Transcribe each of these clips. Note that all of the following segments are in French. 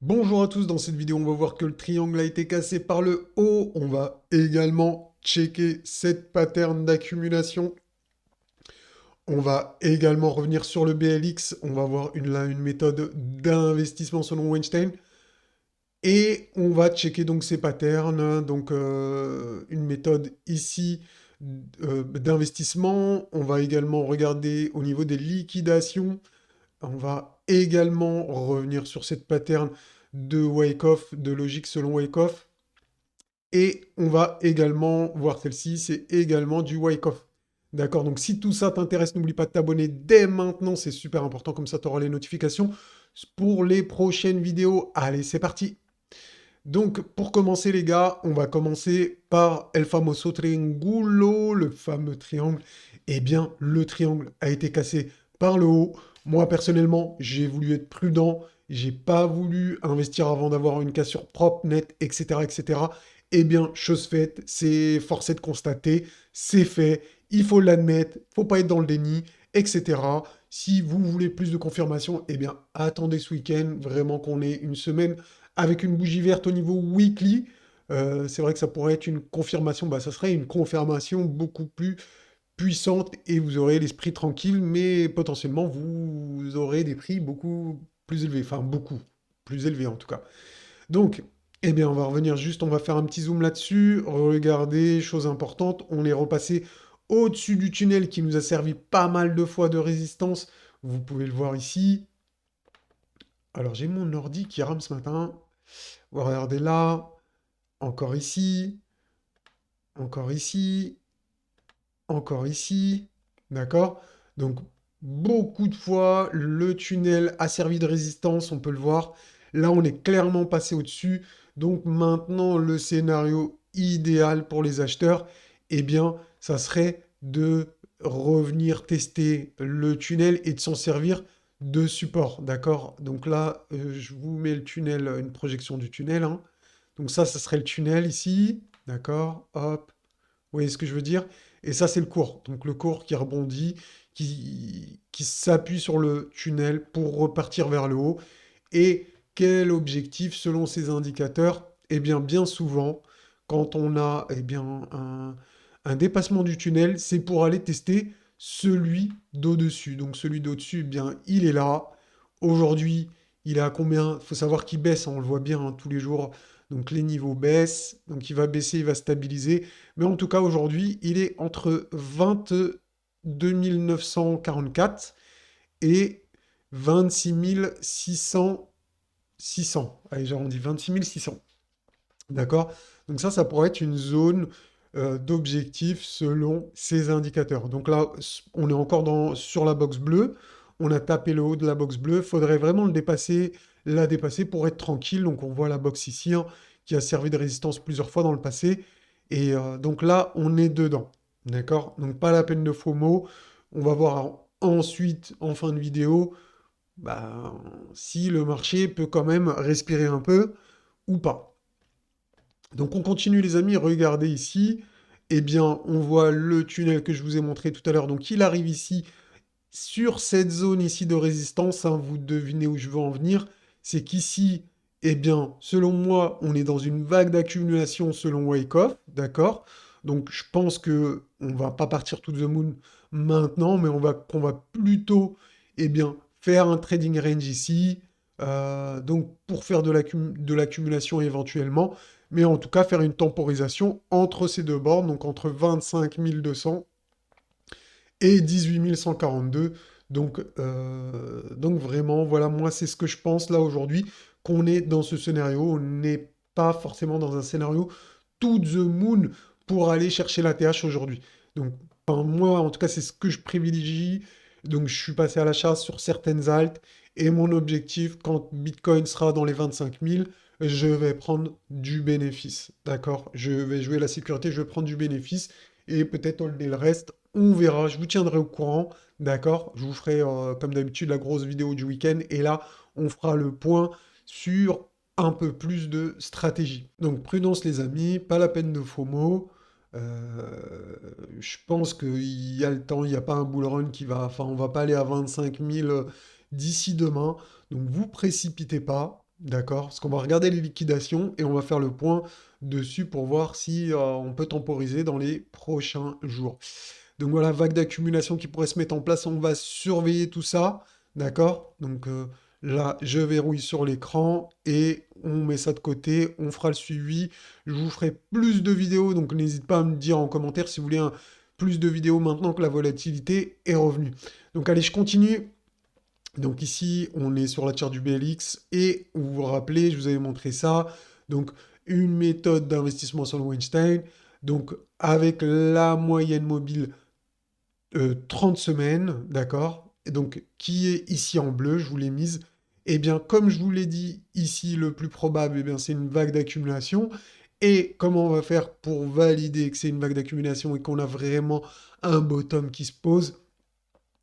Bonjour à tous, dans cette vidéo on va voir que le triangle a été cassé par le haut. On va également checker cette pattern d'accumulation. On va également revenir sur le BLX. On va voir là une méthode d'investissement selon Weinstein. Et on va checker donc ces patterns. Donc une méthode ici d'investissement. On va également regarder au niveau des liquidations. On va également revenir sur cette pattern de Wyckoff, de logique selon Wyckoff. Et on va également voir celle-ci, c'est également du Wyckoff. D'accord, donc si tout ça t'intéresse, n'oublie pas de t'abonner dès maintenant, c'est super important, comme ça tu auras les notifications pour les prochaines vidéos. Allez, c'est parti. Donc, pour commencer, les gars, on va commencer par El famoso triangulo, le fameux triangle. Eh bien, le triangle a été cassé par le haut. Moi, personnellement, j'ai voulu être prudent. J'ai pas voulu investir avant d'avoir une cassure propre, nette, etc., etc. Eh bien, chose faite, c'est forcé de constater, c'est fait. Il faut l'admettre, faut pas être dans le déni, etc. Si vous voulez plus de confirmation, eh bien, attendez ce week-end, vraiment qu'on ait une semaine avec une bougie verte au niveau weekly. C'est vrai que ça pourrait être une confirmation, bah, ça serait une confirmation beaucoup plus puissante et vous aurez l'esprit tranquille, mais potentiellement vous aurez des prix beaucoup plus élevés, enfin beaucoup plus élevés en tout cas. Donc, eh bien, on va revenir juste, on va faire un petit zoom là-dessus. Regardez, chose importante, on est repassé au-dessus du tunnel qui nous a servi pas mal de fois de résistance. Vous pouvez le voir ici. Alors, j'ai mon ordi qui rame ce matin. Regardez là, encore ici, encore ici, encore ici. D'accord? Donc, beaucoup de fois, le tunnel a servi de résistance, on peut le voir. Là, on est clairement passé au-dessus. Donc, maintenant, le scénario idéal pour les acheteurs, eh bien, ça serait de revenir tester le tunnel et de s'en servir de support. D'accord? Donc là, je vous mets le tunnel, une projection du tunnel, hein. Donc ça serait le tunnel ici. D'accord? Hop. Vous voyez ce que je veux dire? Et ça, c'est le cours. Donc le cours qui rebondit, qui s'appuie sur le tunnel pour repartir vers le haut. Et quel objectif selon ces indicateurs? Eh bien, bien souvent, quand on a un dépassement du tunnel, c'est pour aller tester celui d'au-dessus. Donc celui d'au-dessus, eh bien, il est là. Aujourd'hui, il est à combien? Il faut savoir qu'il baisse, hein, on le voit bien hein, tous les jours. Donc les niveaux baissent, donc il va baisser, il va stabiliser. Mais en tout cas, aujourd'hui, il est entre 22 944 et 26 600. 600. Allez, j'arrondis 26 600. D'accord? Donc ça pourrait être une zone d'objectif selon ces indicateurs. Donc là, on est encore sur la box bleue. On a tapé le haut de la box bleue. Il faudrait vraiment le dépasser, la dépasser pour être tranquille. Donc on voit la box ici, hein, qui a servi de résistance plusieurs fois dans le passé. Et donc là, on est dedans. D'accord? Donc pas la peine de faux mots. On va voir ensuite, en fin de vidéo, bah, si le marché peut quand même respirer un peu ou pas. Donc on continue les amis, regardez ici, eh bien on voit le tunnel que je vous ai montré tout à l'heure, donc il arrive ici sur cette zone ici de résistance, hein, vous devinez où je veux en venir, c'est qu'ici, eh bien selon moi, on est dans une vague d'accumulation selon Wyckoff, d'accord? Donc je pense que on va pas partir to the moon maintenant, mais qu'on va plutôt, eh bien, faire un trading range ici, donc pour faire de l'accumulation éventuellement, mais en tout cas faire une temporisation entre ces deux bornes, donc entre 25 200 et 18 142. Donc vraiment, voilà, moi c'est ce que je pense là aujourd'hui, qu'on est dans ce scénario. On n'est pas forcément dans un scénario to the moon pour aller chercher la TH aujourd'hui. Donc enfin, moi, en tout cas, c'est ce que je privilégie. Donc je suis passé à l'achat sur certaines altes. Et mon objectif, quand Bitcoin sera dans les 25 000, je vais prendre du bénéfice. D'accord? Je vais jouer la sécurité, je vais prendre du bénéfice. Et peut-être holder le reste. On verra, je vous tiendrai au courant. D'accord? Je vous ferai, comme d'habitude, la grosse vidéo du week-end. Et là, on fera le point sur un peu plus de stratégie. Donc prudence les amis, pas la peine de faux mots. Je pense qu'il y a le temps, il n'y a pas un bull run qui va... Enfin, on va pas aller à 25 000 d'ici demain. Donc vous précipitez pas. D'accord? Parce qu'on va regarder les liquidations et on va faire le point dessus pour voir si on peut temporiser dans les prochains jours. Donc voilà, vague d'accumulation qui pourrait se mettre en place, on va surveiller tout ça, d'accord? Donc là, je verrouille sur l'écran et on met ça de côté, on fera le suivi. Je vous ferai plus de vidéos, donc n'hésite pas à me dire en commentaire si vous voulez plus de vidéos maintenant que la volatilité est revenue. Donc allez, je continue. Donc ici, on est sur la charte du BLX et vous vous rappelez, je vous avais montré ça. Donc une méthode d'investissement sur le Weinstein. Donc avec la moyenne mobile 30 semaines, d'accord? Et donc qui est ici en bleu, je vous l'ai mise. Eh bien, comme je vous l'ai dit, ici, le plus probable, eh bien, c'est une vague d'accumulation. Et comment on va faire pour valider que c'est une vague d'accumulation et qu'on a vraiment un bottom qui se pose?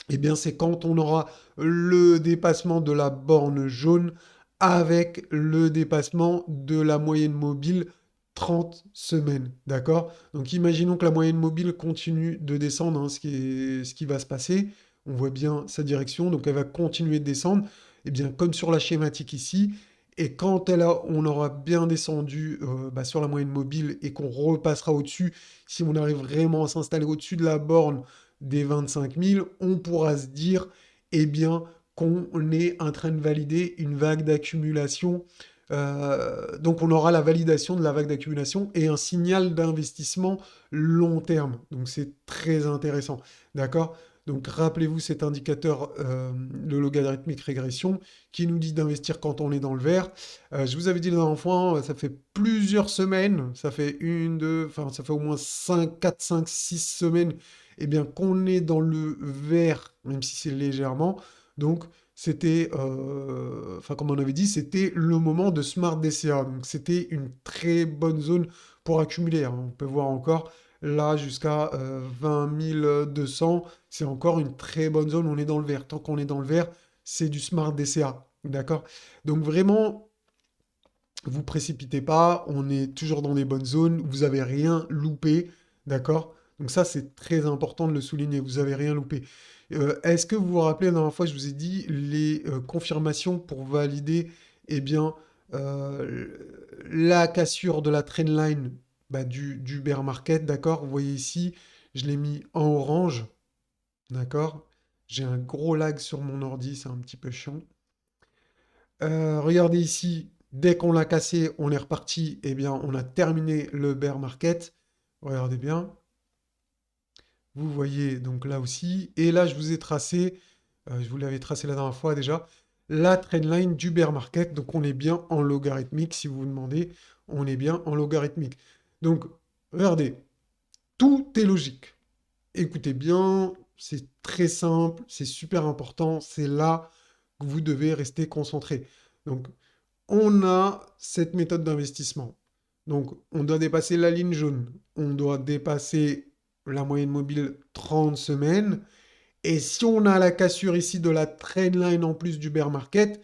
Eh bien, c'est quand on aura le dépassement de la borne jaune avec le dépassement de la moyenne mobile 30 semaines. D'accord? Donc, imaginons que la moyenne mobile continue de descendre, hein, ce qui va se passer. On voit bien sa direction, donc elle va continuer de descendre. Eh bien, comme sur la schématique ici, et quand on aura bien descendu sur la moyenne mobile et qu'on repassera au-dessus, si on arrive vraiment à s'installer au-dessus de la borne des 25 000, on pourra se dire, eh bien, qu'on est en train de valider une vague d'accumulation. Donc, on aura la validation de la vague d'accumulation et un signal d'investissement long terme. Donc, c'est très intéressant. D'accord? Donc, rappelez-vous cet indicateur, le logarithmique régression, qui nous dit d'investir quand on est dans le vert. Je vous avais dit la dernière fois, ça fait plusieurs semaines, ça fait une, deux, enfin, ça fait au moins 5, 4, 5, 6 semaines eh bien, qu'on est dans le vert, même si c'est légèrement. Donc, c'était, enfin, comme on avait dit, c'était le moment de Smart DCA. Donc, c'était une très bonne zone pour accumuler, hein. On peut voir encore là jusqu'à 20 200. C'est encore une très bonne zone. On est dans le vert. Tant qu'on est dans le vert, c'est du Smart DCA. D'accord? Donc, vraiment, vous précipitez pas, on est toujours dans des bonnes zones, vous avez rien loupé, d'accord? Donc ça, c'est très important de le souligner, vous avez rien loupé. Est-ce que vous vous rappelez, la dernière fois, je vous ai dit les confirmations pour valider, eh bien, euh, la cassure de la trendline du bear market, d'accord? Vous voyez ici, je l'ai mis en orange, d'accord? J'ai un gros lag sur mon ordi, c'est un petit peu chiant. Regardez ici, dès qu'on l'a cassé, on est reparti. Eh bien, on a terminé le bear market. Regardez bien. Vous voyez donc là aussi. Et là, je vous ai tracé, je vous l'avais tracé la dernière fois déjà, la trendline du bear market. Donc, on est bien en logarithmique. Si vous vous demandez, on est bien en logarithmique. Donc, regardez, tout est logique. Écoutez bien, c'est très simple, c'est super important. C'est là que vous devez rester concentré. Donc, on a cette méthode d'investissement. Donc, on doit dépasser la ligne jaune, on doit dépasser la moyenne mobile 30 semaines, et si on a la cassure ici de la trendline en plus du bear market,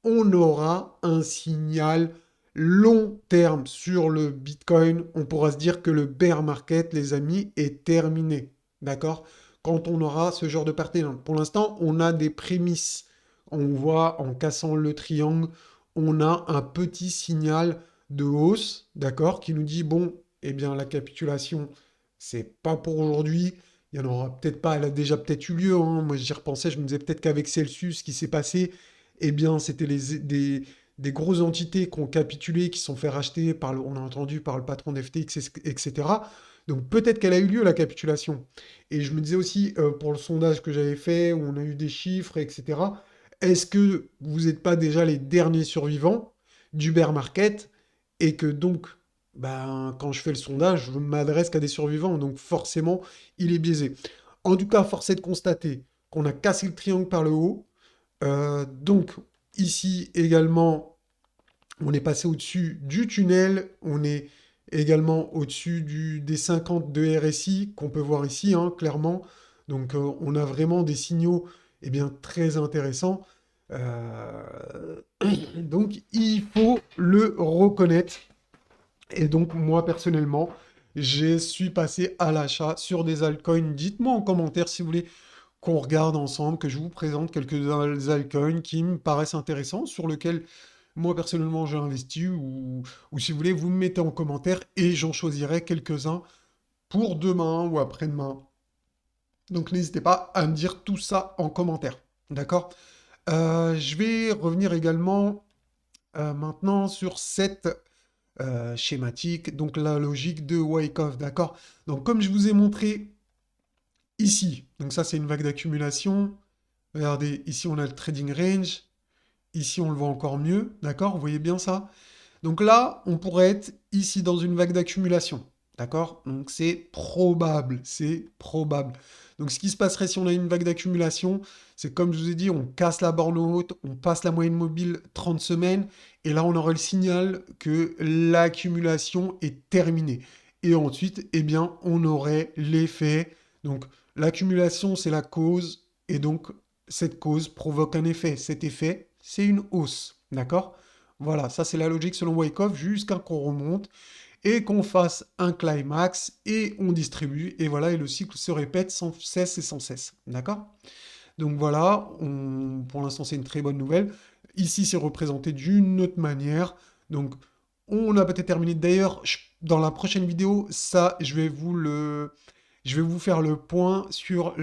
on aura un signal long terme sur le Bitcoin. On pourra se dire que le bear market, les amis, est terminé. D'accord? Quand on aura ce genre de pattern. Pour l'instant, on a des prémices. On voit en cassant le triangle, on a un petit signal de hausse, d'accord, qui nous dit, bon, eh bien, la capitulation, c'est pas pour aujourd'hui. Il y en aura peut-être pas, elle a déjà peut-être eu lieu, hein. Moi, j'y repensais, je me disais peut-être qu'avec Celsius, ce qui s'est passé, eh bien, c'était des grosses entités qui ont capitulé, qui se sont fait racheter par on a entendu par le patron d'FTX, etc. Donc peut-être qu'elle a eu lieu, la capitulation. Et je me disais aussi, pour le sondage que j'avais fait, où on a eu des chiffres, etc., est-ce que vous n'êtes pas déjà les derniers survivants du bear market et que donc, ben, quand je fais le sondage, je m'adresse qu'à des survivants, donc forcément, il est biaisé. En tout cas, force est de constater qu'on a cassé le triangle par le haut. Donc, ici également, on est passé au-dessus du tunnel, on est également au-dessus des 50 de RSI qu'on peut voir ici, hein, clairement. Donc, on a vraiment des signaux eh bien, très intéressants. Euh, donc, il faut le reconnaître. Et donc, moi, personnellement, je suis passé à l'achat sur des altcoins. Dites-moi en commentaire si vous voulez qu'on regarde ensemble, que je vous présente quelques altcoins qui me paraissent intéressants, sur lesquels moi personnellement j'ai investi, ou si vous voulez, vous me mettez en commentaire et j'en choisirai quelques-uns pour demain ou après-demain. Donc n'hésitez pas à me dire tout ça en commentaire. D'accord? Je vais revenir également maintenant sur cette schématique, donc la logique de Wyckoff. D'accord? Donc comme je vous ai montré ici, donc ça c'est une vague d'accumulation. Regardez, ici on a le trading range. Ici on le voit encore mieux. D'accord? Vous voyez bien ça? Donc là, on pourrait être ici dans une vague d'accumulation. D'accord? Donc c'est probable, c'est probable. Donc ce qui se passerait si on a une vague d'accumulation, c'est comme je vous ai dit, on casse la borne haute, on passe la moyenne mobile 30 semaines, et là on aurait le signal que l'accumulation est terminée. Et ensuite, eh bien, on aurait l'effet. Donc l'accumulation, c'est la cause, et donc cette cause provoque un effet. Cet effet, c'est une hausse. D'accord? Voilà, ça c'est la logique selon Wyckoff, jusqu'à qu'on remonte et qu'on fasse un climax et on distribue, et voilà, et le cycle se répète sans cesse et sans cesse. D'accord? Donc voilà, pour l'instant c'est une très bonne nouvelle. Ici c'est représenté d'une autre manière. Donc on a peut-être terminé. D'ailleurs, dans la prochaine vidéo, ça, je vais vous faire le point sur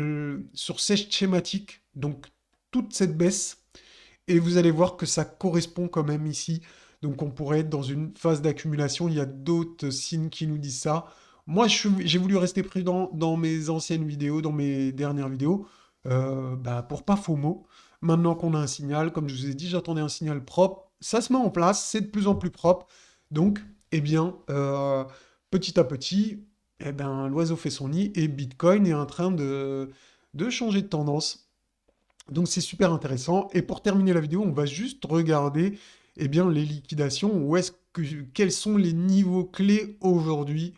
cette schématique, donc toute cette baisse. Et vous allez voir que ça correspond quand même ici. Donc on pourrait être dans une phase d'accumulation. Il y a d'autres signes qui nous disent ça. Moi, j'ai voulu rester prudent dans mes anciennes vidéos, dans mes dernières vidéos, pour pas FOMO. Maintenant qu'on a un signal, comme je vous ai dit, j'attendais un signal propre. Ça se met en place, c'est de plus en plus propre. Donc, eh bien, petit à petit, eh ben, l'oiseau fait son nid et Bitcoin est en train de changer de tendance. Donc c'est super intéressant. Et pour terminer la vidéo, on va juste regarder eh bien, les liquidations. Quels sont les niveaux clés aujourd'hui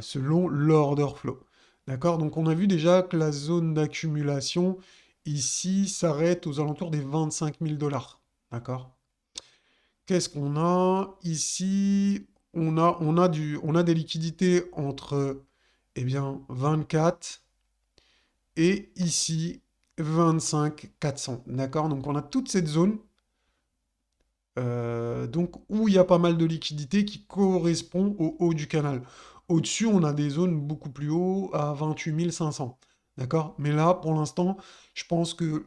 selon l'order flow. D'accord? Donc on a vu déjà que la zone d'accumulation ici s'arrête aux alentours des 25 000 dollars. D'accord? Qu'est-ce qu'on a ici? On a des liquidités entre eh bien, 24 et ici 25 400. D'accord? Donc on a toute cette zone donc où il y a pas mal de liquidités qui correspond au haut du canal. Au-dessus, on a des zones beaucoup plus haut à 28 500. D'accord? Mais là, pour l'instant, je pense que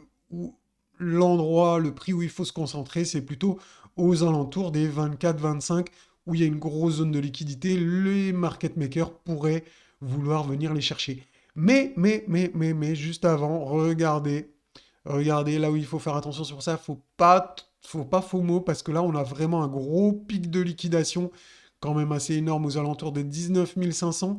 l'endroit, le prix où il faut se concentrer, c'est plutôt aux alentours des 24-25, où il y a une grosse zone de liquidité. Les market makers pourraient vouloir venir les chercher. Mais, juste avant, regardez là où il faut faire attention sur ça. Faut pas FOMO parce que là, on a vraiment un gros pic de liquidation, quand même assez énorme, aux alentours des 19 500,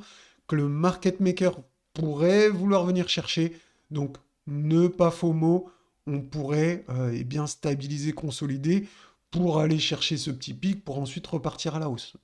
que le market maker pourrait vouloir venir chercher. Donc, ne pas FOMO. On pourrait eh bien stabiliser, consolider pour aller chercher ce petit pic pour ensuite repartir à la hausse.